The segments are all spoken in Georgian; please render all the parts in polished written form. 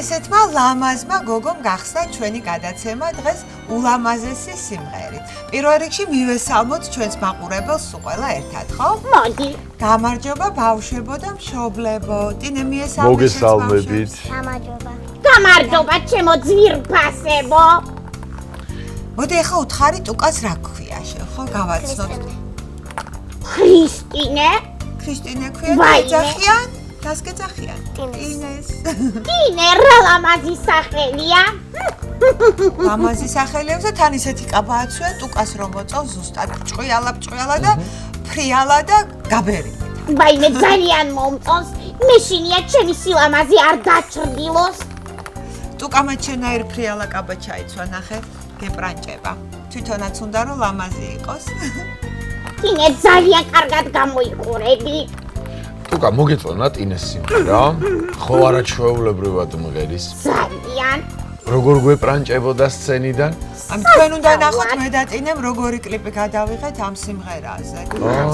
ესეთმა ლამაზმა გოგომ გახსნა ჩვენი გადაცემა დღეს ულამაზესი სიმღერით. პირველ რიგში მივესალმოთ ჩვენს მაყურებელს ყველა ერთად, ხო? მოდი. გამარჯობა ბავშვებო და მშობლებო. ტინე მიესალმეთ. მოგესალმებით. გამარჯობა. გამარჯობა ჩემო ძვირფასებო. მოდი ახლა უთხარი ტუკას რა ქვია შენ, ხო? გავაცნოთ. ქრისტინე? ქრისტინე ქვია, ეძახიან? რას გეძახიან? ტინეს. ტინე რა ლამაზი სახელია? ლამაზი სახელიებს და თან ისეთი კაბააცვია ტუკას რომ მოწევს ზუსტად ჭყიალა და ფრიალა და გაბერილი. ვაიმე ძალიან მომწონს. მე შინია ჩემი სილამაზი არ დაჭრდილოს. ტუკამაც შენაერ ფრიალა კაბა ჩაიცვა ნახე, გეპრანჭება. თვითონაც უნდა რომ ლამაზი იყოს. ტინე ძალიან კარგად გამოიყურები. ტუკა მოგეწონა ტინეს სიმღერა? ხო არა ჩვეულებრივად მღერის. ძალიან. როგორ გვეპრანჭებოდა სცენიდან? თქვენ უნდა ნახოთ მე და ტინემ როგორი კლიპი გადავიღეთ ამ სიმღერაზე.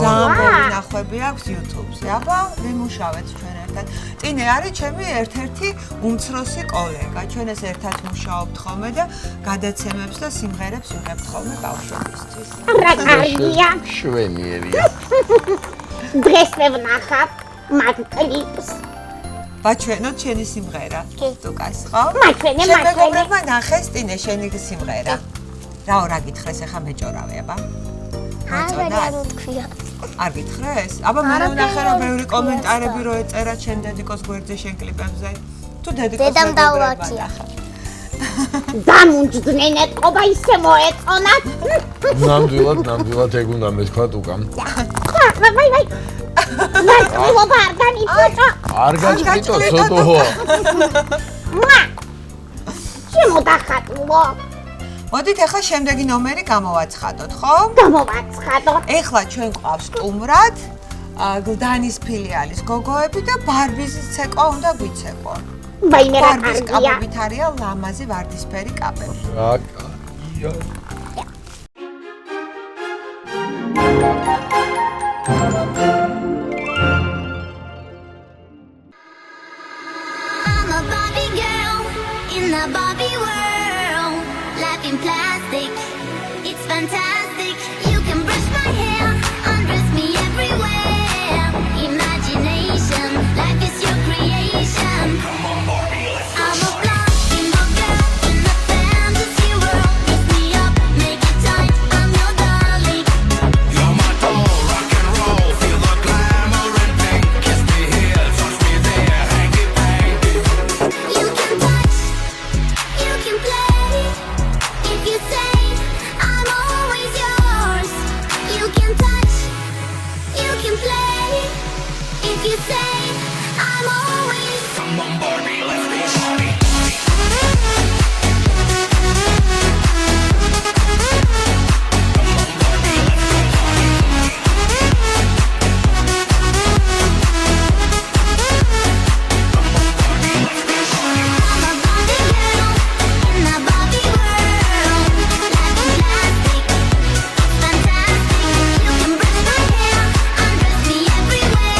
ძალიან ბევრი ნახვები აქვს YouTube-ზე. აბა ვიმუშავეთ ჩვენ ერთად. ტინე არის ჩვენი ერთ-ერთი უმცროსი კოლეგა. ჩვენ ეს ერთად მუშაობთ ხოლმე და გადაცემებს და სიმღერებს ვიღებთ ხოლმე ბავშვებისთვის. რა კარგია. შვენიერია. დღეს მე ვნახავ მაგ კლიპს. ბაჩვენოთ შენი სიმღერა. ტუკას, ხო? მაჩვენე. მეგობრებმა ნახეს ტინე შენი სიმღერა. რა გითხრეს ახლა მეჭორავე, აბა? მოწონა? თქვია. არ გითხრეს? აბა მე ვნახე რომ ბევრი კომენტარები რო ეწერა ჩემ დედიკოს გვერდზე შენ კლიპებზე. თუ დედიკოს დედამ დაუაქია. დამუნჯდნენ ეთყობა ისე მოეწონათ. ნამდვილად ეგ უნდა მეთქვათ უკან. ვაი. მართლობა არ განიწოჭო. არ გაჭრიტო ცოტო. შემოდახატულო. მოდით ახლა შემდეგი ნომერი გამოვაცხადოთ, ხო? გამოვაცხადოთ. ეხლა ჩვენ გვყავს სტუმრად გლდანის ფილიალის გოგოები და ბარბის ცეკვა უნდა გვიცეკო. ვაი მე რა ბარბის კარგია. კაპებით არიან ლამაზი ვარდისფერი კაპები. აკაია. I'm a Barbie girl in the Barbie world. Life in plastic, it's fantastic. You can brush my hair, undress me everywhere. Imagination, life is your creation. I'm a flying girl in the fantasy world. Dress me up, make it tight. I'm your darling. You're my doll, rock and roll. Feel the glamour and pink. Kiss me here, touch me there, hanky panky. You can touch, you can play. If you say I'm always yours, you can touch, you can play. If you say I'm always. Come on, Barbie, let's be Barbie. I'm a Barbie girl in the Barbie world. Life in plastic, it's fantastic. You can brush my hair, undress me everywhere.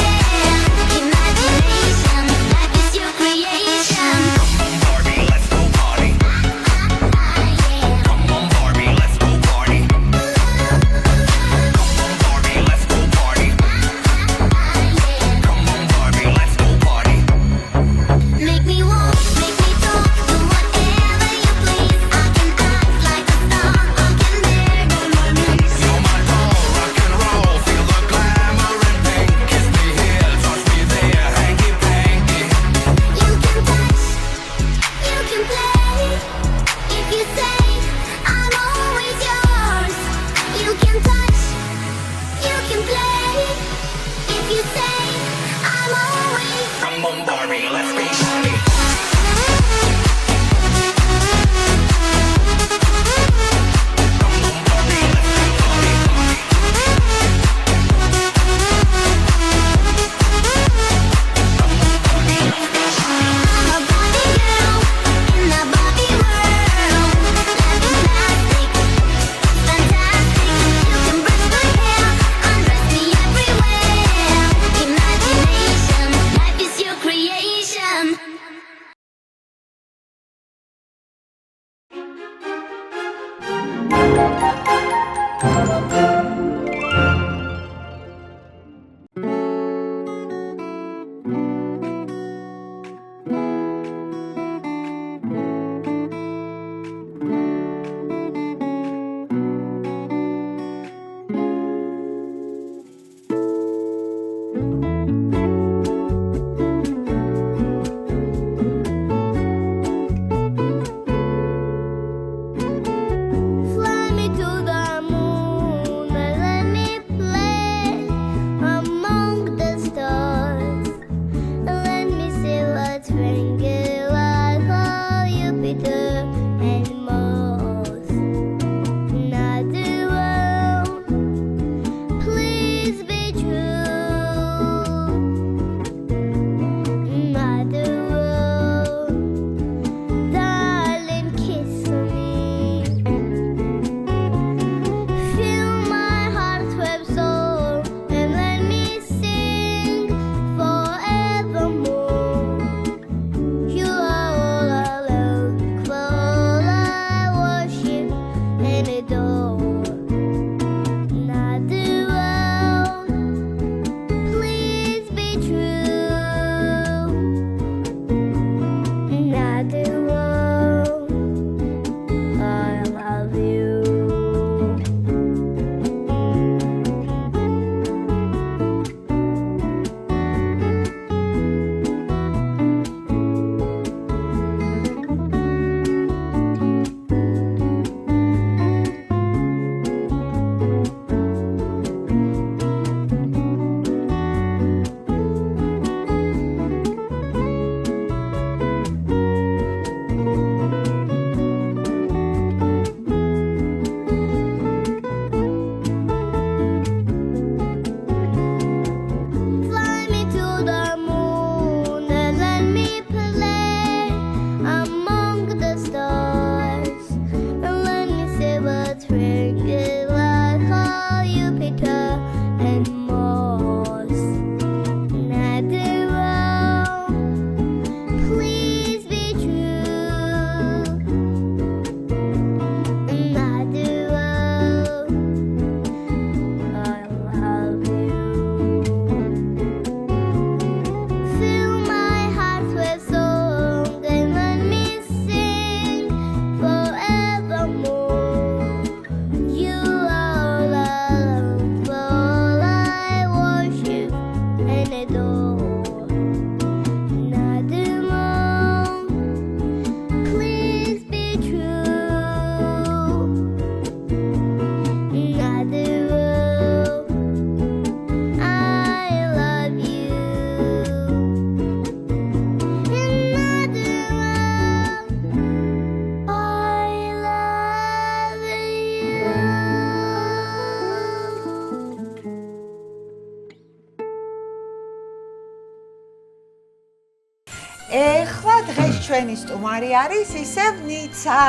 ეხლა დღეს ჩვენი სტუმარი არის ისევ ნიცა.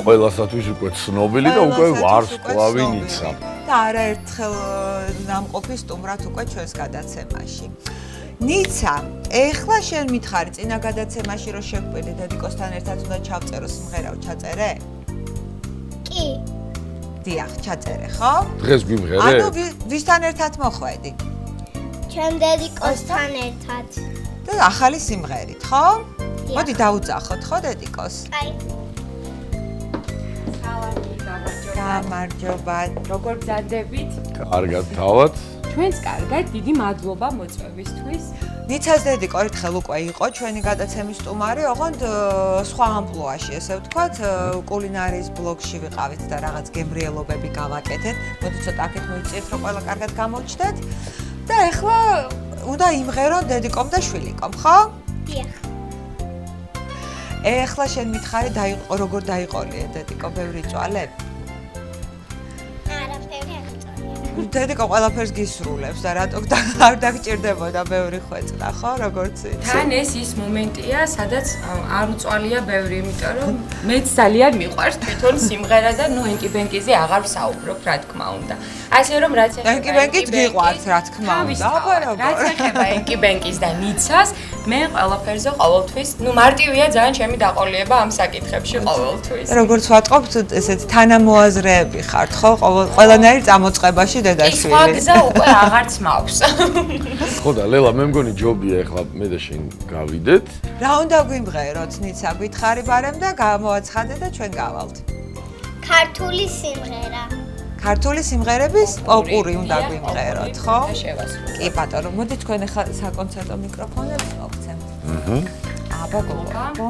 ყველასათვის უკვე ცნობილი და უკვე ვარსკვლავი ნიცა. და არაერთხელ ნამყოფი სტუმრად უკვე ჩვენს გადაცემაში. ნიცა, ეხლა შენ მითხარი წინა გადაცემაში რომ შევკვირდი დედიკოსთან ერთად უნდა ჩავწერო სიმღერაო, ჩაწერე? კი. დიახ, ჩაწერე, ხო? დღეს გიმღერე? ანუ ვისთან ერთად მოხვედი? ჩემ დედიკოსთან ერთად. და ახალი სიმღერით, ხო? მოდი დავუძახოთ, ხო, დედიკოს? აი. გამარჯობა. როგორ გზადებით? კარგად თავად. ჩვენს კარგად, დიდი მადლობა მოწვევისთვის. ნიცას დედიკო ერთხელ უკვე იყო ჩვენი გადაცემის სტუმარი, ოღონდ სხვა ამპლუაში, ესე ვთქვათ, კულინარიის ბლოგში ვიყავით და რაღაც გემრიელობები გავაკეთეთ. მოდი ცოტა აქეთ მოიწიეთ, რომ ყველა კარგად გამოჩნდეთ. და ეხლა უნდა იმღერონ დედიკომ და შვილიკომ, ხო? დიახ. ეხლა შენ მითხარი როგორ დაიყოლიე დედიკო, ბევრი წვალე? არაფერი არ წავიდა. დედიკო ყველაფერს გისრულებს და რატო არ დაგჭირდებოდა ბევრი ხვეწდა, ხო, როგორც იცი? თან ეს ის მომენტია, სადაც არ უწვალია ბევრი, იმიტომ რომ მეც ძალიან მიყვარს თვითონ სიმღერა და ნუ ენკი-ბენკიზე აღარ ვსაუბრობ, რა თქმა უნდა. ასე რომ რაც ეხება ენკი-ბენკიც გიყვარს, რა თქმა უნდა, აბა რაც ეხება ენკი-ბენკის და ნიცას, მე ყველაფერზე ყოველთვის, ნუ მარტივია ძალიან ჩემი დაყოლიება ამ საკითხებში ყოველთვის. როგორც ვატყობთ, ესეთ თანამოაზრეები ხართ, ხო? ყველანაირ წამოწყებაში ის სხვა დედაშვილი. გზა უკვე აღარც მაქვს. ხო და ლელა, მე მგონი ჯობია ეხლა მე და შენ გავიდეთ. რა უნდა გვიმღეროთ, ნიცა, გითხარი ბარემ და გამოაცხადე და ჩვენ გავალთ. ქართული სიმღერა. ქართული სიმღერების პოპური უნდა დიახ, გვიმღეროთ, პოპური ხო? და შევასრულოთ. კი, ბატონო, მოდი თქვენ ახლა საკონცერტო მიკროფონებს მოგცემთ. აბა გოგო.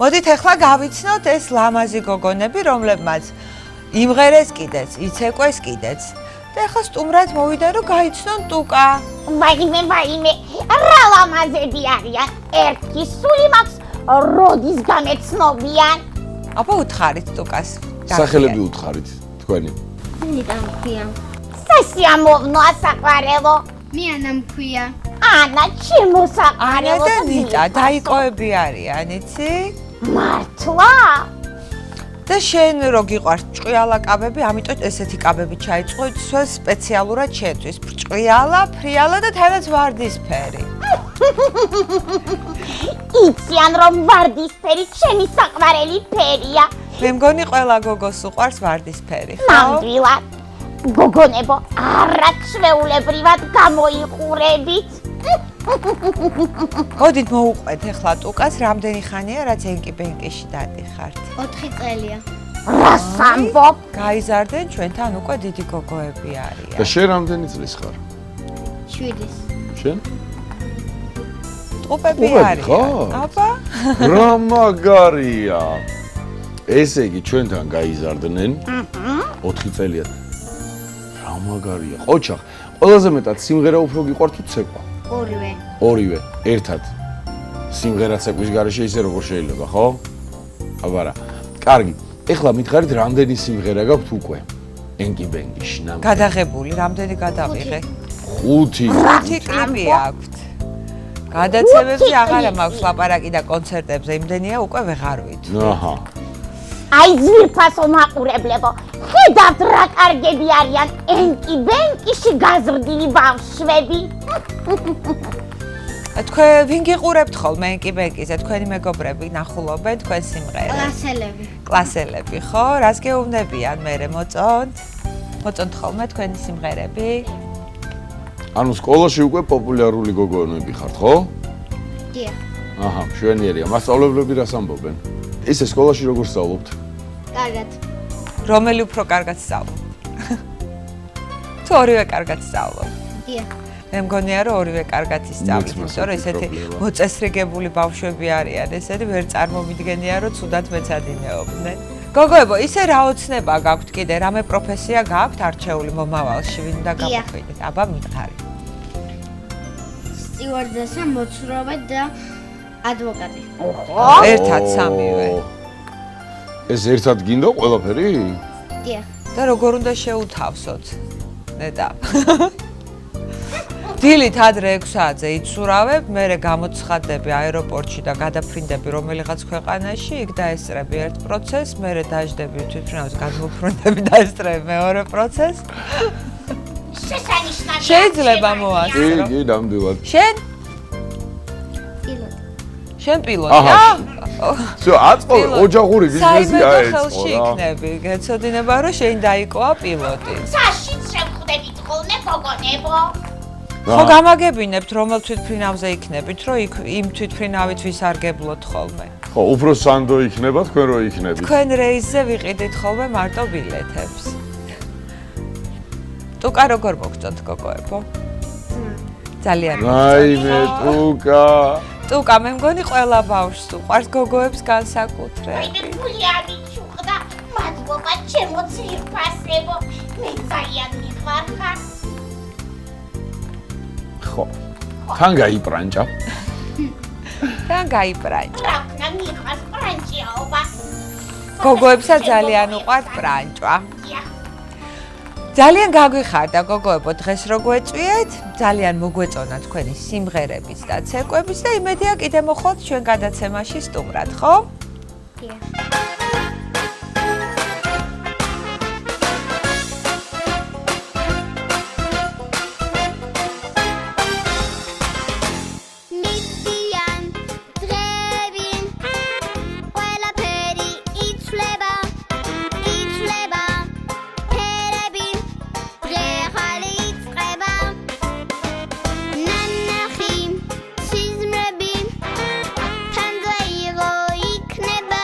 მოდით ახლა გავიცნოთ ეს ლამაზი გოგონები, რომლებმაც იმღერეს კიდეც, იცეკვეს კიდეც. და ახლა სტუმრად მოვიდა, რომ გაიცნონ ტუკა. ვაიმე, რა ლამაზები არიან. ერთი სული მაქვს, როდის გამეცნობიან. აბა უთხარით ტუკას. სახელები უთხარით თქვენი. ნიტა მქვია. სასიამოვნო ასაყარელო. მე ანა მქვია. ანა, ჩემო ანა საყარელო. და ნიტა დაიკოები არიან, იცი? მართლა? და შენ რო გიყვარს ჭყიალა კაბები, ამიტომ ესეთი კაბები ჩაიწყო სულ სპეციალურად შენთვის. ჭყიალა, ფრიალა და თანაც ვარდისფერი. იციან რომ ვარდისფერი ჩემი საყვარელი ფერია. მე მგონი ყველა გოგოს უყვარს ვარდისფერი, ხო? ნამდვილად. გოგონებო, არაჩვეულებრივად გამოიყურებით. მოდით მოუყვეთ ახლა ტუკას, რამდენი ხანია რაც ენკი-ბენკიში დადიხართ? 4 წელია. რას ამბობ? გაიზარდნენ ჩვენთან უკვე დიდი გოგოები და არიან. შენ რამდენი წლის ხარ? 7-ის. შენ? ტყუპები ტყუპები არიან. ხარ? აბა, რა მაგარია. ესე იგი ჩვენთან გაიზარდნენ 4 წელია. რა მაგარია. ყოჩახ, ყველაზე მეტად სიმღერა უფრო გიყვართ თუ ცეკვა? ორივე. ორივე, ერთად. სიმღერა ცეკვის გარეშე ისე როგორ შეიძლება, ხო? აბა რა. კარგი. ეხლა მითხარით რამდენი სიმღერა გაქვთ უკვე? ენკი-ბენკიში ნამდვილად. გადაღებული, რამდენი გადავიღე? 5. 5 კლიპი აქვთ. გადაცემებზე აღარა მაქვს ლაპარაკი და კონცერტებზე, იმდენია უკვე ვეღარ ვით. აჰა. აი ძვირფასო მაყურებლებო, ხედავთ რა კარგები არიან ენკი-ბენკიში გაზრდილი ბავშვები. თქვენ ვინ გიყურებთ ხოლმე ენკი-ბენკიზე? თქვენი მეგობრები ნახულობენ თქვენ სიმღერებს? კლასელები. კლასელები, ხო? რას გეუბნებიან მერე მოწონთ? მოწონთ ხოლმე თქვენი სიმღერები? ანუ სკოლაში უკვე პოპულარული გოგონები ხართ, ხო? დიახ. აჰა, მშვენიერია. მასწავლებლები რას ამბობენ? ისე სკოლაში როგორ სწავლობთ? კარგად. რომელი უფრო კარგად სწავლობ? თუ ორივე კარგად სწავლობ? დიახ. მე მგონია რომ ორივე კარგად ისწავლეთ, მეც იმიტომ რომ მასეთი ესეთი პრობლემა. მოწესრიგებული ბავშვები არიან, ესეთი ვერ წარმომიდგენია რომ ცუდად მეცადინეობდნენ. გოგოებო, ისე რა ოცნება გაქვთ კიდე, რამე პროფესია გაქვთ არჩეული მომავალში, ვინ უნდა დიახ. გამოხიდეთ? აბა მითხარი. სტიუარდესა, მოცურავე და ადვოკატი. ერთად სამივე. ეს ერთად გინდა ყველაფერი? დიახ. და როგორ უნდა შეუთავსოთ? ნეტა. დილით ადრე 6 საათზე იცურავებ, მერე გამოცხადდები აეროპორტში და გადაფრინდები რომელიღაც ქვეყანაში, იქ დაესწრები ერთ პროცესს, მერე დაждები თვითმფრინავის გადმოფრინდები დაესწრები მეორე პროცესს. შესანიშნავია. შეიძლება მოასწრო. კი, ნამდვილად. შენ? პილოტი. შენ პილოტი, აჰა. რა? всё, აწყობე, ოჯახური ბიზნესი საიმედო აეწყო ხელში რა. იქნები, გეცოდინება რომ შენ დაიკოა პილოტი. საშიც შევხვდებით ხოლმე გოგონებო. ხო გამაგებინებთ რომელ თვითმფრინავზე იქნებით, რომ იქ იმ თვითმფრინავით ვისარგებლოთ ხოლმე. ხო, უფრო სანდო იქნება, თქვენ რო იქნებით. თქვენ რეისზე ვიყიდით ხოლმე მარტო ბილეთებს. ტუკა როგორ მოგწონთ გოგოებო? ძალიან რაიმე ტუკა. ტუკა მე მგონი ყველა ბავშვს უყვარს გოგოებს განსაკუთრებით. მე გულიანი ჩუხდა, მადლობა ჩემო ძვირფასებო. მე ძალიან მიყვარხარ. ხო. თან გაიპრანჭა. თან გაიპრანჭა. რა ვქნა მიყვარს პრანჭიაობა. გოგოებსა ძალიან უყვართ პრანჭვა. დიახ. ძალიან გაგვიხარდა გოგოებო დღეს რო გვეწვიეთ, ძალიან მოგვეწონა თქვენი სიმღერების და ცეკვების და იმედია კიდე მოხვალთ ჩვენ გადაცემაში სტუმრად, ხო? დიახ. მიდიან დღები ყველაფერი იცვლება ფერები დღეხალი იწყება ნანახი სიზმრები თანძაიღო იქნება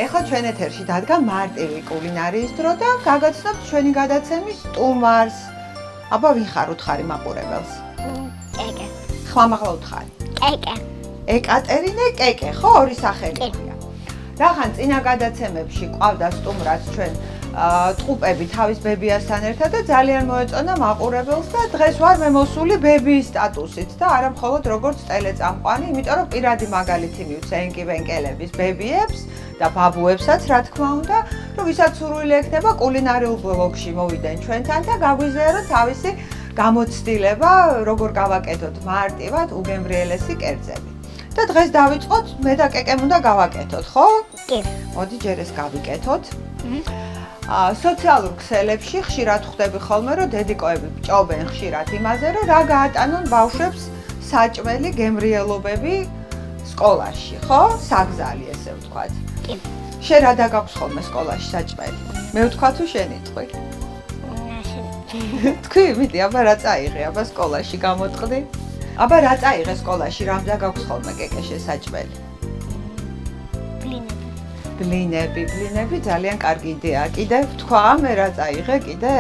ეხლა ჩვენ ეთერში დადგა მარტივი კულინარიის დრო და გაგაცნობთ ჩვენი გადაცემის სტუმარს. აბა ვინ ხარ უთხარი მაყურებელს? კეკე. ხმამაღლა უთხარი. კეკე. ეკატერინე კეკე, ხო, ორი სახელია. რახან წინა გადაცემებში ყავდა სტუმრად ჩვენ ტყუპები თავის ბებიასთან ერთად და ძალიან მოეწონა მაყურებელს და დღეს ვარ მე მოსული ბებიის სტატუსით და არა მხოლოდ როგორც ტელეწამყვანი, იმიტომ რომ პირადი მაგალითი მივცე ენკი-ვენკელების ბებიებს და ბაბუებსაც, რა თქმა უნდა, რომ ვისაც სურვილი ექნება კულინარიულ ბლოგში მოვიდნენ ჩვენთან და გაგვიზიაროთ თავისი გამოცდილება, როგორ გავაკეთოთ მარტივად უგემრიელესი კერძები. და დღეს დავიწყოთ, მე და კეკემ უნდა გავაკეთოთ, ხო? კი. მოდი ჯერ ეს გავიკეთოთ. სოციალურ ქსელებში ხშირად ხვდები ხოლმე, რომ დედიკოები ჭობენ ხშირად იმაზე, რომ რა გაატანონ ბავშვებს საჭმელი გემრიელობები სკოლაში, ხო? საგზალი ესე ვთქვათ. კი. შენ რა დაგაქვს ხოლმე სკოლაში საჭმელი? მე ვთქვა თუ შენი თქვი? თქვი, მიდი, აბა რა წაიღე, აბა სკოლაში გამოტყდი? აბა რა წაიღე სკოლაში, რამ დაგაქვს ხოლმე კეკე შენ საჭმელი? ბლინები, ძალიან კარგი იდეაა. კიდე ვთქვა, მე რა წაიღე კიდე?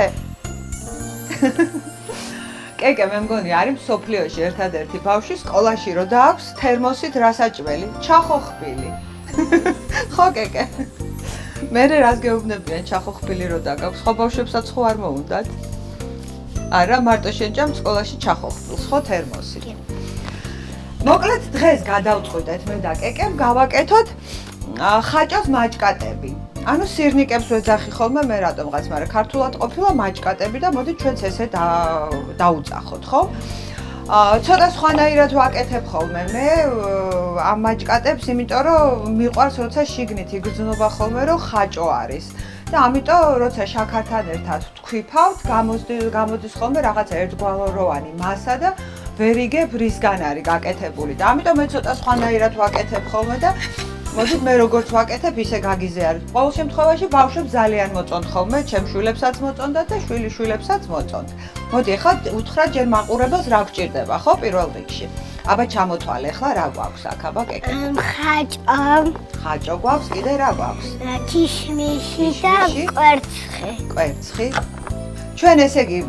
კეკე, მე მგონი არის მსოფლიოში ერთადერთი ბავშვი სკოლაში რო დააქვს თერმოსით რა საჭმელი? ჩახოხბილი. ხო, კეკე? მერე რას გეუბნებიან ჩახოხბილი რო დაგაქვს? ხო, ბავშვებსაც ხო არ მოუნდათ? არა, მარტო შენ ჭამ სკოლაში ჩახოხბილს, ხო, თერმოსით. მოკლედ დღეს გადავწყვიტეთ მე და კეკემ გავაკეთოთ ხაჭავს მაჭკატები. ანუ სირნიკებს ვეძახი ხოლმე მე რატომღაც, მაგრამ ქართულად ყოფილა მაჭკატები და მოდი ჩვენც ესე დაუძახოთ, ხო? ცოტა სხვანაირად ვაკეთებ ხოლმე მე ამ მაჭკატებს, იმიტომ რომ მიყვარს როცა შიგნით იგრძნობა ხოლმე რომ ხაჭო არის. და ამიტომ როცა შაქართან ერთად ვთქვიფავთ, გამოდის ხოლმე რაღაც ერთგვაროვანი მასა და ვერ იგებ რისგან არის გაკეთებული და ამიტომ მე ცოტა სხვანაირად ვაკეთებ ხოლმე და მოდით მე როგორც ვაკეთებ, ისე გაგიზიაროთ. ყოველ შემთხვევაში ბავშვებს ძალიან მოწონთ ხოლმე, ჩემ შვილებსაც მოწონდათ და შვილიშვილებსაც მოწონთ. მოდი, ახლა უთხრათ ჯერ მაყურებელს რა გჭირდება, ხო, პირველ რიგში. აბა ჩამოთვალე, ახლა რა გვაქვს აქ, აბა კეკე? ხაჭო გვაქვს, კიდე რა გვაქვს? ქიშმიში და კვერცხი. კვერცხი. ჩვენ ესე იგი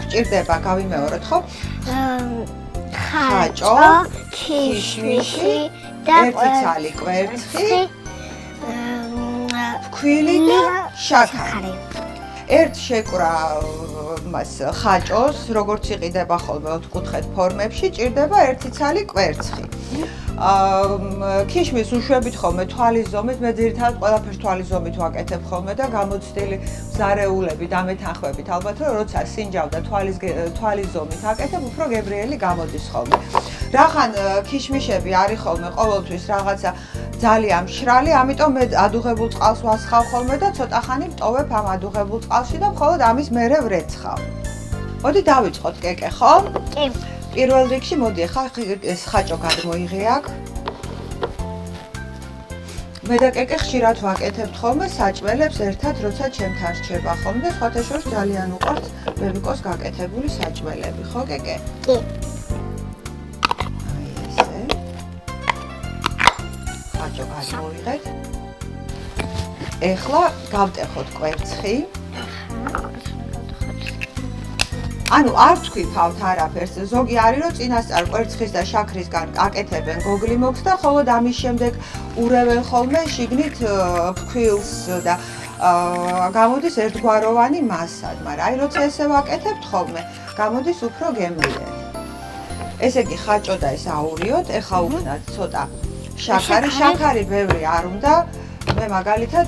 გვჭირდება, გავიმეოროთ, ხო? ხაჭო, ქიშმიში და ერთი ცალი კვერცხი, ფქვილი და შაქარი. ერთ შეკვრა მას ხაჭოს, როგორც იყიდება ხოლმე ოთხკუთხედ ფორმებში, ჭირდება ერთი ცალი კვერცხი. ქიშმის უშვებით ხოლმე თვალის ზომით, მე ძირითადად ყველაფერს თვალის ზომით ვაკეთებ ხოლმე და გამოცდილი ზარეულები დამეთანხმებით ალბათ რომ როცა სინჯავ და თვალის ზომით აკეთებ, უფრო გემრიელი გამოდის ხოლმე. რახან ქიშმიშები არის ხოლმე ყოველთვის რაღაცა ძალიან მშრალი, ამიტომ მე ადუღებულ წყალს ვასხავ ხოლმე და ცოტა ხანი ვტოვებ ამ ადუღებულ წყალში და მხოლოდ ამის მერე ვრეცხავ. მოდი დავიწყოთ კეკე, ხო? კი. პირველ რიგში მოდი ახლა ეს ხაჭო გადმოიღე აქ. მე და კეკე ხშირად ვაკეთებთ ხოლმე საჭმელებს ერთად, როცა ჩემთან რჩება ხოლმე და სხვათა შორის ძალიან უყვართ ბებიკოს გაკეთებული საჭმელები, ხო კეკე? კი. აი ესე. ხაჭო გადმოიღეთ. ეხლა გავტეხოთ კვერცხი. ანუ არ ვთქვიფავთ არაფერს. ზოგი არის რომ წინასწარ კვერცხის და შაქრისგან აკეთებენ გოგლიმოქს და ხოლოდ ამის შემდეგ ურევენ ხოლმე შიგნით ფქვილს და გამოდის ერთგვაროვანი მასად, მაგრამ აი როცა ესე ვაკეთებთ ხოლმე, გამოდის უფრო გემრიელი. ესე იგი ხაჭო და ეს აურიოთ, ეხა უქნათ ცოტა შაქარი, შაქარი ბევრი არ უნდა. მე მაგალითად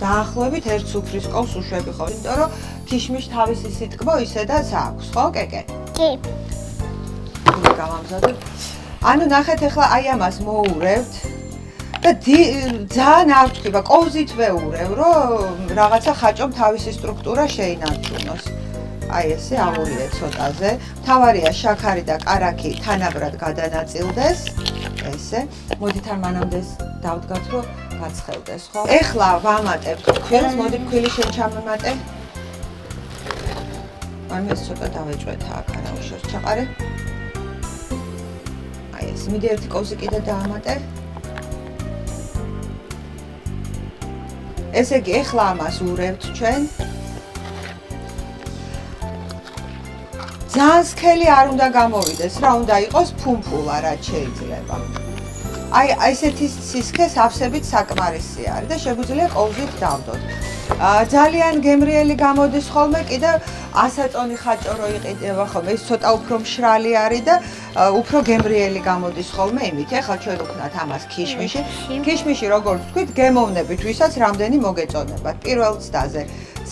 დაახლოებით 1 სუფრის კოვს უშვები ხოლმე, იმიტომ რომ ქიშმიშ თავისი სიტკბო ისედაც აქვს, ხო, კეკე? კი. გამამზადებ. ანუ ნახეთ ახლა აი ამას მოურევთ და ძალიან არ ვთქვი, კოვზით ვეურევ, რომ რაღაცა ხაჭომ თავისი სტრუქტურა შეინარჩუნოს. აი ესე აურიე ცოტაზე. მთავარია შაქარი და კარაქი თანაბრად გადანაწილდეს. ესე. მოდით არ მანამდე დავდგათ, რომ გაცხელდეს, ხო? ეხლა ვამატებთ ფქვილს, მოდი ფქვილი შენ ჩამემატე. ან ეს ცოტა დავეჭვეთ აქ, არა უშავს ჩაყარე. აი ეს, მიდი ერთი კოვზი კიდე დაამატე. ესე იგი, ეხლა ამას ურევთ ჩვენ. ძალიან სქელი არ უნდა გამოვიდეს, რა უნდა იყოს ფუმფულა, რაც შეიძლება. აი ესეთი სისქე სავსებით საკმარისი არის და შეგვიძლია კოვზით დავდოთ. ძალიან გემრიელი გამოდის ხოლმე კიდევ ასაწონი ხაჭო რო იყიდება ხოლმე, ის ცოტა უფრო მშრალი არის და უფრო გემრიელი გამოდის ხოლმე იმით. ეხლა ჩვენ ვქნათ ამას ქიშმიში. ქიშმიში როგორც ვთქვით, გემოვნებით, ვისაც რამდენი მოგეწონებათ. პირველ ცდაზე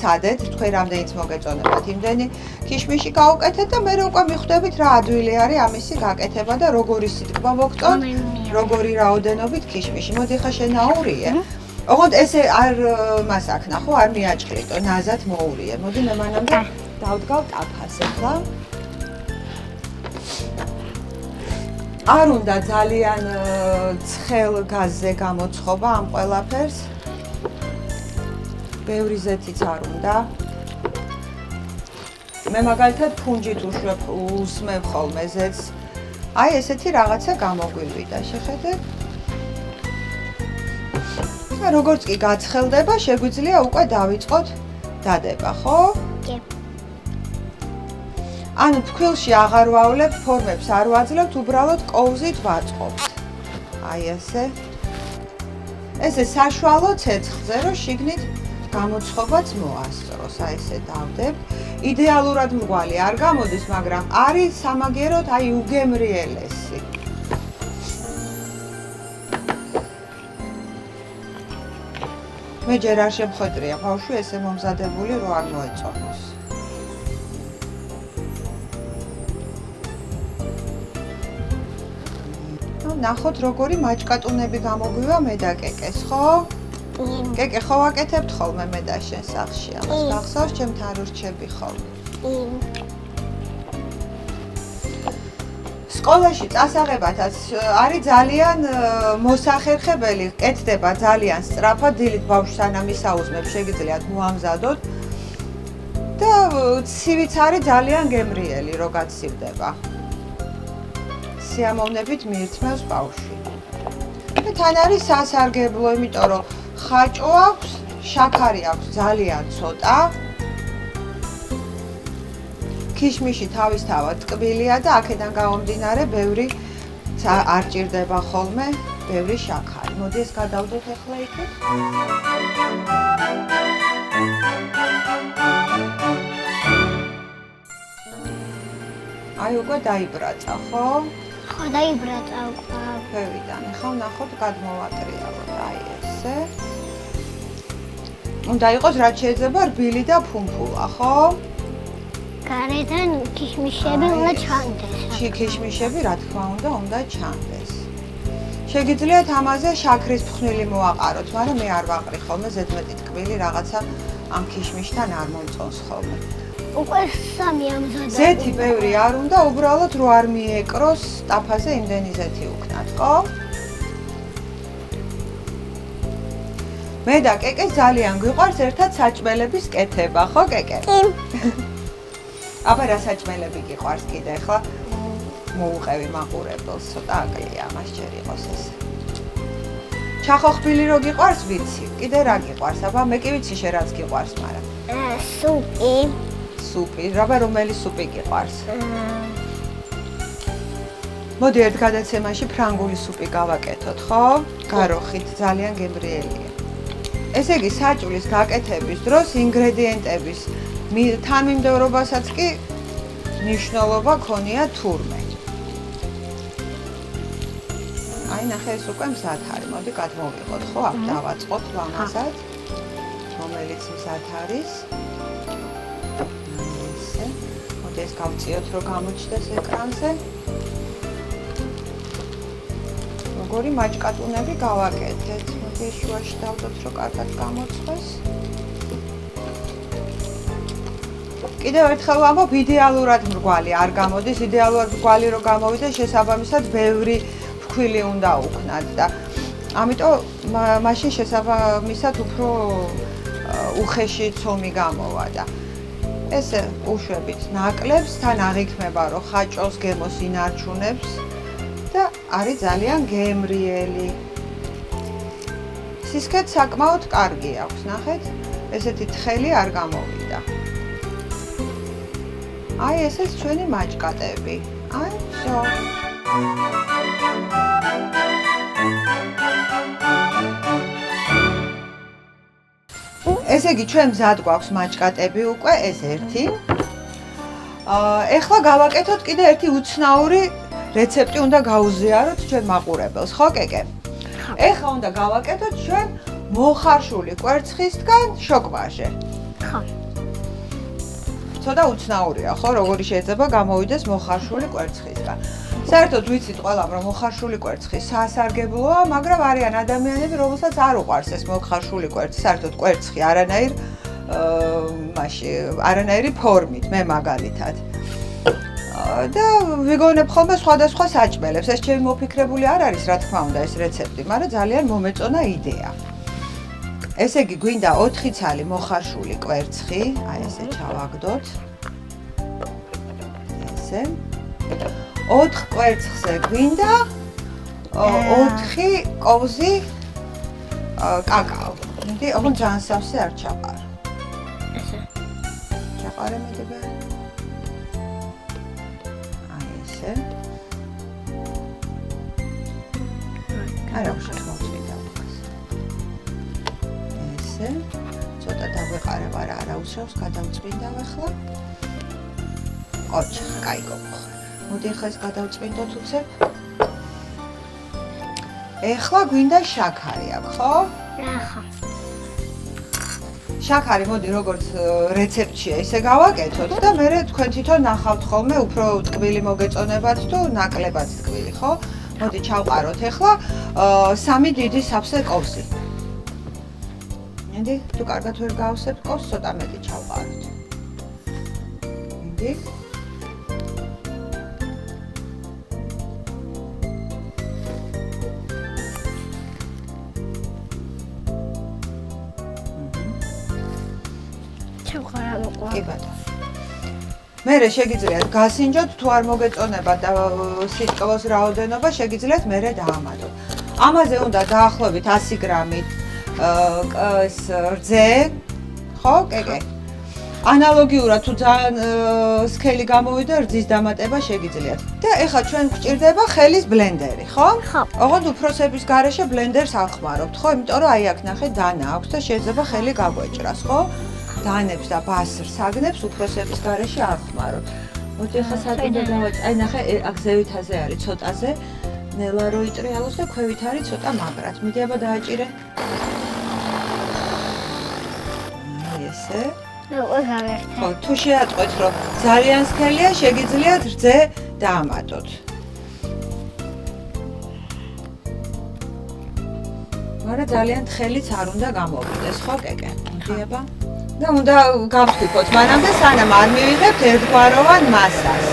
ცადეთ, თქვენ რამდენიც მოგეწონებათ, იმდენი ქიშმიში გავუკეთეთ და მე უკვე მიხვდებით რა ადვილი არის ამისი გაკეთება და როგორი სიტკბა მოგწონთ, როგორი რაოდენობით ქიშმიში. მოდი ხა შენ აურიე. ოღონდ ესე არ მას აქ ნახო, არ მიაჭრიტო, ნაზად მოურიე. მოდი მე მანამდე დავდგავ ტაფას ახლა. არ უნდა ძალიან ცხელ გაზზე გამოცხობა ამ ყველაფერს. ბევრი ზეთიც არ უნდა. მე მაგალითად ფუნჯით უსმევ ხოლმე ზეთს. აი ესეთი რაღაცა გამოგვივიდა, შეხედეთ? და როგორც კი გაცხელდება, შეგვიძლია უკვე დავიწყოთ დადება, ხო? კი. ანუ ფქვილში აღარ ვავლებთ, ფორმებს არ ვაძლევთ, უბრალოდ კოვზით ვაწყობთ. აი ესე. ესე საშუალო ცეცხლზე, რომ შიგნით გამოცხობაც მოასწროს, აი ესე დავდებთ. იდეალურად მრგვალი არ გამოდის, მაგრამ არის სამაგეროდ აი უგემრიელესი. მე ჯერ არ შემხვედრია ბავშვი ესე მომზადებული რო არ მოეწონოს. ნუ ნახოთ როგორი მაჭკატუნები გამოგვივა მე და კეკეს, ხო? კეკე ხო ვაკეთებთ ხოლმე მე და შენ სახლში ამას გახსოვს ჩემთან რო რჩები ხოლმე. სკოლაში წასაღებათაც არის ძალიან მოსახერხებელი, კეთდება ძალიან სწრაფად, დილით ბავშვს სანამ ისაუზმებს შეგიძლიათ მოამზადოთ და ცივიც არის ძალიან გემრიელი რო გაცივდება. სიამოვნებით მიირთმევს ბავშვი. და თან არის სასარგებლო, იმიტომ რომ ხაჭო აქვს, შაქარი აქვს ძალიან ცოტა. ქიშმიში თავისთავად ტკბილია და აქედან გამომდინარე ბევრი არ ჭირდება ხოლმე ბევრი შაქარი. მოდი ეს გადავდოთ ახლა იქით. აი უკვე დაიბრაცა, ხო? ხო დაიბრაცა უკვე. ფევიდან. ახლა ვნახოთ გადმოვატრიალოთ, აი ესე. უნდა იყოს რაც შეიძლება რბილი და ფუმფულა, ხო? გარედან ქიშმიშები უნდა ჩანდეს. ქიშმიშები რა თქმა უნდა ჩანდეს. შეგიძლიათ ამაზე შაქრის ფხვნილი მოაყაროთ, მაგრამ მე არ ვაყრი ხოლმე ზედმეტი ტკბილი რაღაცა ამ ქიშმიშთან არ მომწონს ხოლმე. უკვე სამი ამზადა. ზეთი ბევრი არ უნდა, უბრალოდ რო არ მიეკროს ტაფაზე იმდენი ზეთი უკნათ, ხო? მე და კეკე ძალიან გვიყვარს ერთად საჭმელების კეთება, ხო კეკე? აბა რა საჭმელები გიყვარს კიდე ხა? მოუყევი მაყურებელს, ცოტა აკლია, მას ჯერ იყოს ესე. ჩახოხბილი რო გიყვარს, ვიცი. კიდე რა გიყვარს? აბა მე კი ვიცი შენ რაც გიყვარს, მაგრამ. სუპი. სუპი, რაბა რომელი სუპი გიყვარს? მოდი ერთ გადაცემაში ფრანგული სუპი გავაკეთოთ, ხო? გაროხით ძალიან გემრიელია. ესე იგი, საჭვლის გაკეთების დროს ინგრედიენტების თანმიმდევრობასაც კი მნიშვნელობა ქონია თურმე. აი ნახე ეს უკვე მზად არის. მოდი გადმოვიღოთ, ხო? აქ დავაწყოთ ლამაზად. რომელიც მზად არის. ესე. მოდი ეს გავწიოთ, რომ გამოჩნდეს ეკრანზე. როგორი მაჭკატუნები გავაკეთეთ. მოდი შუაში დავდოთ, რომ კარგად გამოცხეს. კიდევ ერთხელ ვამბობ, იდეალურად მრგვალი არ გამოდის, იდეალურად მრგვალი რო გამოვიდეს, შესაბამისად ბევრი ფქვილი უნდა უკნათ და ამიტომ მაშინ შესაბამისად უფრო უხეში ცომი გამოვა და ესე უშვებით ნაკლებს, თან აღიქმება, რომ ხაჭოს გემოს ინარჩუნებს და არის ძალიან გემრიელი. სისქეთ საკმაოდ კარგი აქვს, ნახეთ, ესეთი თხელი არ გამოვიდა. აი ესეც ჩვენი მაჭკატები. აი, всё. ესე იგი ჩვენ მზად გვაქვს მაჭკატები უკვე ეს ერთი. ეხლა გავაკეთოთ კიდე ერთი უცნაური რეცეპტი უნდა გაუზიაროთ ჩვენ მაყურებელს, ხო კეკე? ეხლა უნდა გავაკეთოთ ჩვენ მოხარშული კვერცხისგან შოკბაჟე. ხო. ცოტა უცნაურია, ხო, როგორი შეიძლება გამოვიდეს მოხარშული კვერცხისგან. საერთოდ ვიცით ყველამ, რომ მოხარშული კვერცხი სასარგებლოა, მაგრამ არიან ადამიანები, რომელსაც არ უყვარს ეს მოხარშული კვერცხი, საერთოდ კვერცხი არანაირი ფორმით, მე მაგალითად. და ვიგონებ ხოლმე სხვადასხვა საჭმელებს. ეს ჩემი მოფიქრებული არ არის, რა თქმა უნდა, ეს რეცეპტი, მაგრამ ძალიან მომეწონა იდეა. ესე იგი, გვინდა 4 ცალი მოხარშული კვერცხი, აი ესე ჩავაგდოთ. ესე. 4 კვერცხზე გვინდა 4 კოვზი კაკაო. მე ოღონდ ძალიან სავსე არ ჩაყარო. ესე. ჩაყარე მეტები. აი ესე. არა უშეხოვწვიდა უკას. ესე. ცოტა დავეყარებ, არა უშავს, გადავწვიდავ ახლა. ოჩ, კაი გოგო. მოდი ახლა ეს გადავწვიდოთ უცებ. ეხლა გვინდა შაქარი აქ, ხო? ახლა. შაქარი მოდი როგორც რეცეპტშია ისე გავაკეთოთ და მე თქვენ თვითონ ნახავთ ხოლმე უფრო ტკბილი მოგეწონებათ თუ ნაკლებად ტკბილი, ხო? მოდი ჩავყაროთ ეხლა 3 დიდი სავსე კოვზი. ნედი, თუ კარგად ვერ გავსებთ კოვს, ცოტა მეტი ჩავყაროთ. ნედი. კი ბატონო. მერე შეგიძლიათ გასინჯოთ თუ არ მოგეწონება და სიტკბოს რაოდენობა შეგიძლიათ მერე დაამატოთ. ამაზე უნდა დაახლოებით 100 გრამი რძე, ხო, კეკე? ანალოგიურად თუ ძალიან სქელი გამოვიდა, რძის დამატება შეგიძლიათ. და ეხლა ჩვენ გვჭირდება ხელის ბლენდერი, ხო? ხო. ოღონდ უფროსების გარეშე ბლენდერს ახმარობთ, ხო? იმიტომ რომ აი აქ ნახე დანა აქვს და შეიძლება ხელი გაგვეჭრას, ხო? დანებს და ბასრს აგნებს უფროსების გარეშე ახმარობთ. მოდი ეხლა სატუნდე დავაჭრე. აი ნახე აქ ზევითაზე არის ცოტაზე. ნელა რო იჭრიალოს და ქვევით არის ცოტა მაგრად. მიდი აბა დააჭირე. აი ესე. ხო, თუ შეატყვეთ, რომ ძალიან სქელია, შეგიძლიათ რძე დაამატოთ. მაგრამ ძალიან თხელიც არ უნდა გამოვიდეს, ხო, კეკე? მოდი აბა. და უნდა გავთქვიფოთ, მანამდე სანამ არ მივიღებთ ერთგვაროვან მასას.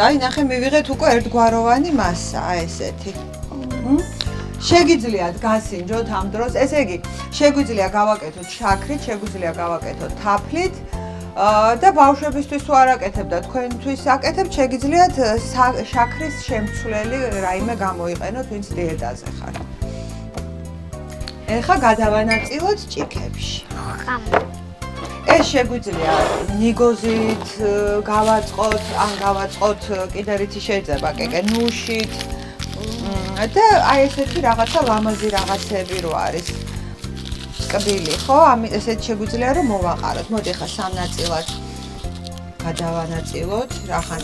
აი ნახე მივიღეთ უკვე ერთგვაროვანი მასა, აი ესეთი. შეგიძლიათ გასინჯოთ ამ დროს, ესე იგი, შეგვიძლია გავაკეთოთ შაქრით, შეგვიძლია გავაკეთოთ თაფლით და ბავშვებისთვის თუ არ აკეთებ და თქვენთვის აკეთებთ, შეგიძლიათ შაქრის შემცვლელი რაიმე გამოიყენოთ, ვინც დიეტაზე ხართ. ეხლა გადავანაწილოთ ჭიქებში. ეს შეგვიძლია ნიგოზით გავაწყოთ, ან გავაწყოთ კიდე რითი შეიძლება, კეკე ნუშით. და აი ესეთი რაღაცა ლამაზი რაღაცები რო არის. კბილი, ხო? ესეთ შეგვიძლია რომ მოვაყაროთ. მოდი ხა სამ ნაწილად გადავანაწილოთ, რახან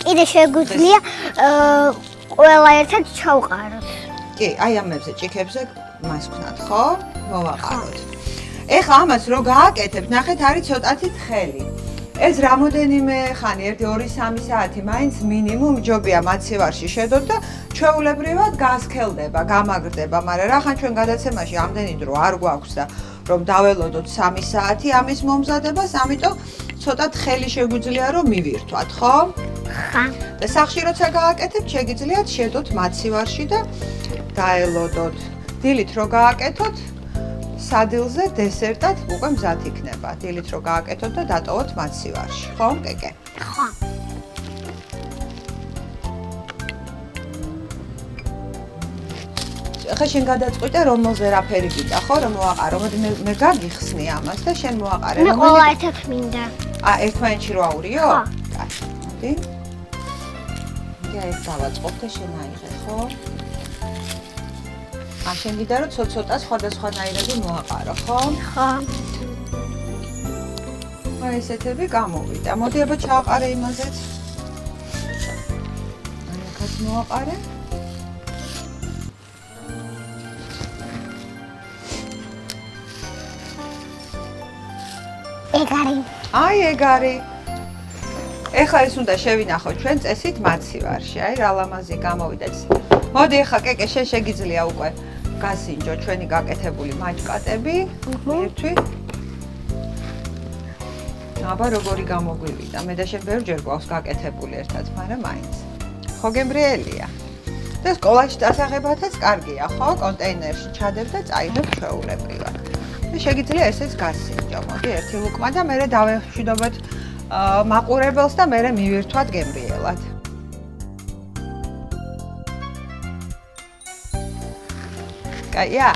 კიდე შეგვიძლია ყველა ერთად ჩავყაროთ. კი, აი ამებზე ჭიქებზე მას ვქნათ, ხო? მოვაყაროთ. ეხლა ამას რო გააკეთებთ, ნახეთ არის ცოტათი თხელი. ეს რამოდენიმე ხანი, 1-2-3 საათი მაინც მინიმუმ ჯობია მაცივარში შედოთ და ჩვეულებრივად გასქელდება, გამაგრდება, მაგრამ რახან ჩვენ გადაცემაში ამდენი დრო არ გვაქვს და რომ დაველოდოთ 3 საათი ამის მომზადებას, ამიტომ ცოტა თხელი შეგვიძლია რომ მივირთვათ, ხო? ხა. და სახში როცა გააკეთებთ, შეგიძლიათ შედოთ მაცივარში და დაელოდოთ. დილით რო გააკეთოთ, სადილზე დესერტად უკვე მზად იქნება. დილით რო გააკეთოთ და დატოვოთ მაცივარში, ხო, კეკე? ხო. ახლა შენ გადაწყვიტე რომელზე რაფერი გინდა, ხო, რომ მოვაყარო. მოდი მე გაგიხსნი ამას და შენ მოვაყარე. მე ყველა ერთად მინდა. ერთმანეთში რო აურიო? ხო. კაი, მოდი. მე ეს დავაწყობ და შენ აიღე, ხო? შენ გინდა რომ ცოტა სხვადასხვანაირები მოვაყარო, ხო? ხო. აი ესეთები გამოვიდა. მოდი აბა ჩააყარე იმაზეც. აი აქაც მოვაყარე. ეგარი. აი ეგარი. ეხლა ეს უნდა შევინახოთ ჩვენ წესით მაცივარში. აი რა ლამაზი გამოვიდა. მოდი ეხლა კეკე შენ შეგიძლია უკვე გასინჯო ჩვენი გაკეთებული მაჭკატები. ერთვი. აბა როგორი გამოგვივიდა. მე და შენ ბევრჯერ გვაქვს გაკეთებული ერთად, მაგრამ მაინც. ხო გემრიელია. და სკოლაში დასაღებათაც კარგია, ხო? კონტეინერში ჩადებ და წაიღებ ჩვეულებრივად. და შეგიძლია ესეც გასინჯო. მოდი ერთი ლუკმა და მერე დავემშვიდობოთ მაყურებელს და მერე მივირთვათ გემრიელად. კაია.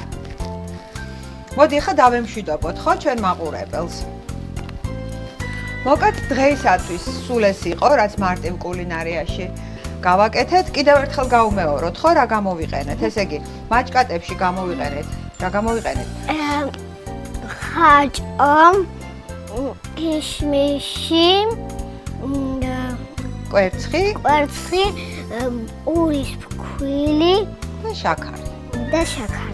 მოდი ახლა დავემშვიდობოთ, ხო, ჩვენ მაყურებელს. მოკეთ დღეისათვის სულ ეს იყო, რაც მარტივ კულინარიაში გავაკეთეთ. კიდევ ერთხელ გავუმეოროთ, ხო, რა გამოვიყენეთ? ესე იგი, მაჭკატებში გამოვიყენეთ. რა გამოვიყენეთ? ხაჭო, ქიშმიში, კვერცხი კვერცხი, ურის ფქვილი და შაქარი. და შაქარი.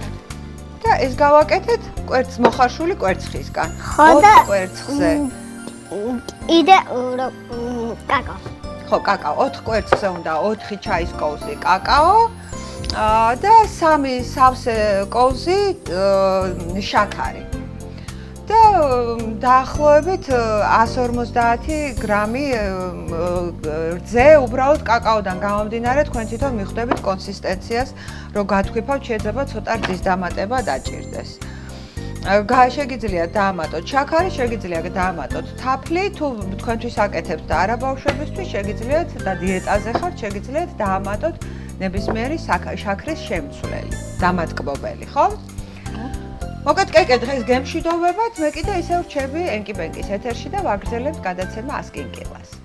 და ეს გავაკეთეთ მოხარშული კვერცხისგან. ხო და კვერცხზე. კიდე კაკაო. ხო, კაკაო, 4 კვერცხზე უნდა 4 ჩაის კოვზი კაკაო და 3 სავსე კოვზი შაქარი. და დაახლოებით 150 გრამი რძე უბრალოდ კაკაოდან გამომდინარე თქვენ თვითონ მიხვდებით კონსისტენციას, რომ გათქვიფავთ, შეიძლება ცოტა რძის დამატება დაჭირდეს. შეგიძლიათ დაამატოთ შაქარი, შეგიძლიათ დაამატოთ თაფლი, თუ თქვენთვის აკეთებთ და არა ბავშვებისთვის, შეგიძლიათ და დიეტაზე ხართ, შეგიძლიათ დაამატოთ ნებისმიერი შაქრის შემცვლელი, დამატკბობელი, ხო? მოკეთ კეკე დღეს გემშვიდობებათ, მე კიდე ისევ რჩები ენკი-პენკის ეთერში და ვაგრძელებთ გადაცემა 100 კინკილას.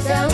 So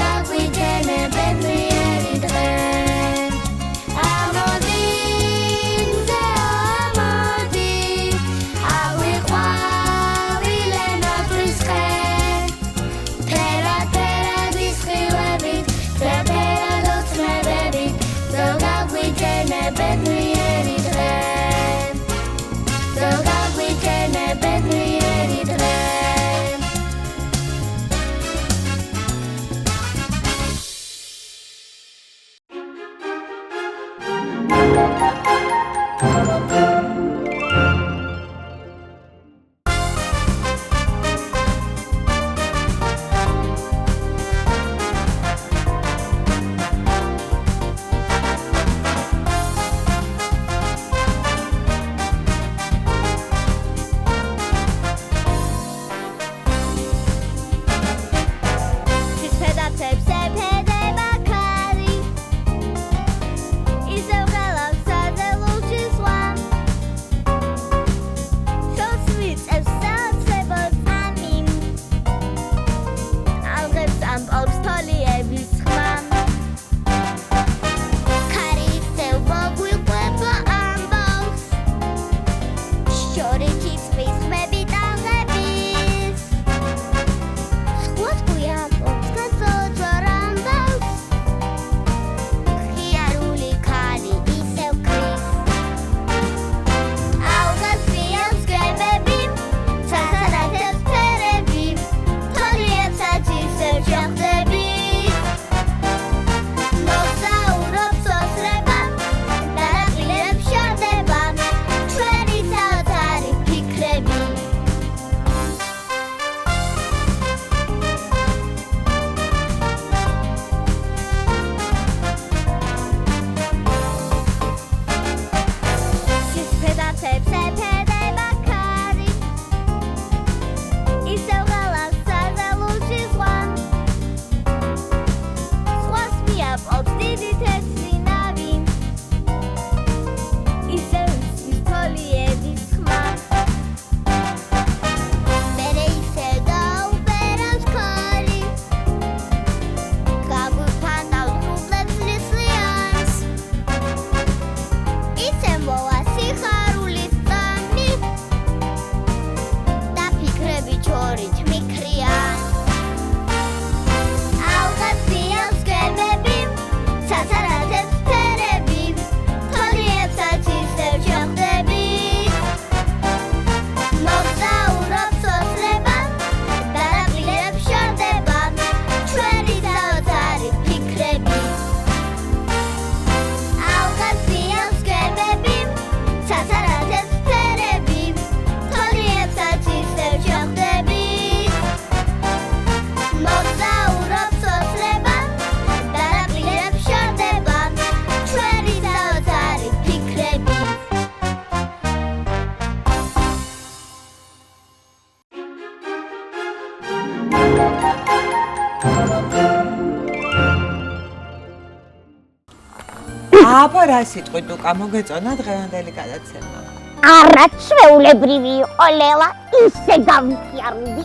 აბა რა სიტყვით უკა მოგეწონა დღევანდელი გადაცემა? არა ჩვეულებრივი იყო ლელა, ისე გავხიარული,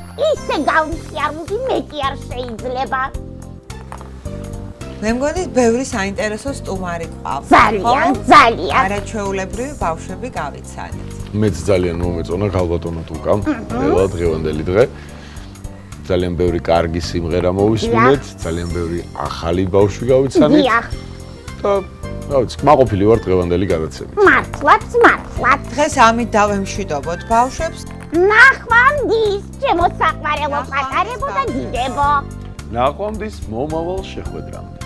მეტი არ შეიძლება. მე მგონი ბევრი საინტერესო სტუმარი ყავს. ძალიან. არა ჩვეულებრივი ბავშვები გავიცანეთ. მეც ძალიან მომეწონა ქალბატონო თუკამ, ყველა დღევანდელი დღე. ძალიან ბევრი კარგი სიმღერა მოვისმინეთ, ძალიან ბევრი ახალი ბავშვი გავიცანეთ. დიახ. და რა ვიცი, კმაყოფილი ვარ დღევანდელი გადაცემით. მართლაც. დღეს ამით დავემშვიდობოთ ბავშვებს. ნახვამდის, ჩემო საყვარელო პატარებო და დიდებო. ნახვამდის მომავალ შეხვედრამდე.